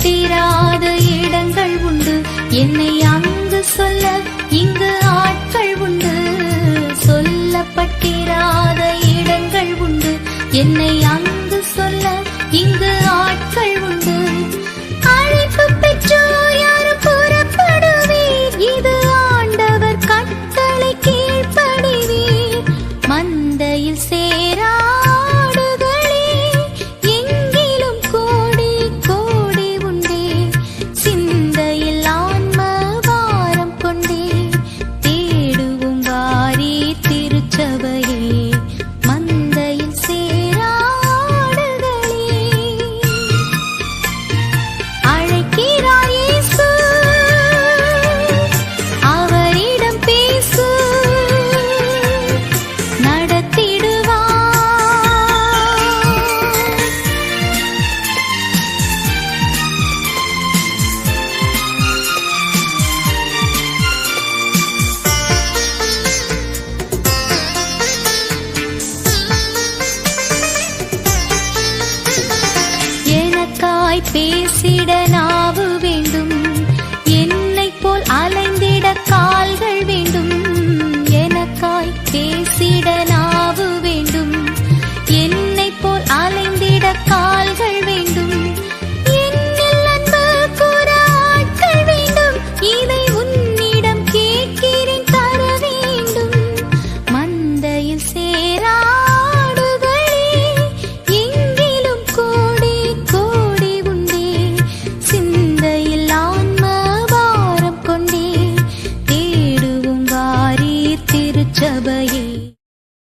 சொல்லப்பட்டிராத இடங்கள் உண்டு, என்னை அங்கு சொல்ல இங்கு ஆட்கள் உண்டு. சொல்லப்பட்டிராத இடங்கள் உண்டு, என்னை அங்கு சொல்ல இங்கு ஆட்கள் உண்டு. அழைப்பு பெற்றோர் யாரும் புறப்படுவீர், இது ஆண்டவர் கட்டளை கீழ்ப்படிவீர். மந்தையில் சேராடுகளே, எங்கிலும் கோடி கோடி உண்டே. சிந்தையில் ஆன்ம வாரம் கொண்டே, தேடுவும் வாரி திருச்சபையே. மந்தையில் சேராடுகளே, அழைக்கிறார் இயேசு, அவரிடம் பேசு, நடத்திடுவார். எனக்காய் பேசிட நாவு வேண்டும், என்னைப் போல் அலைந்திட கால்கள் வேண்டும்.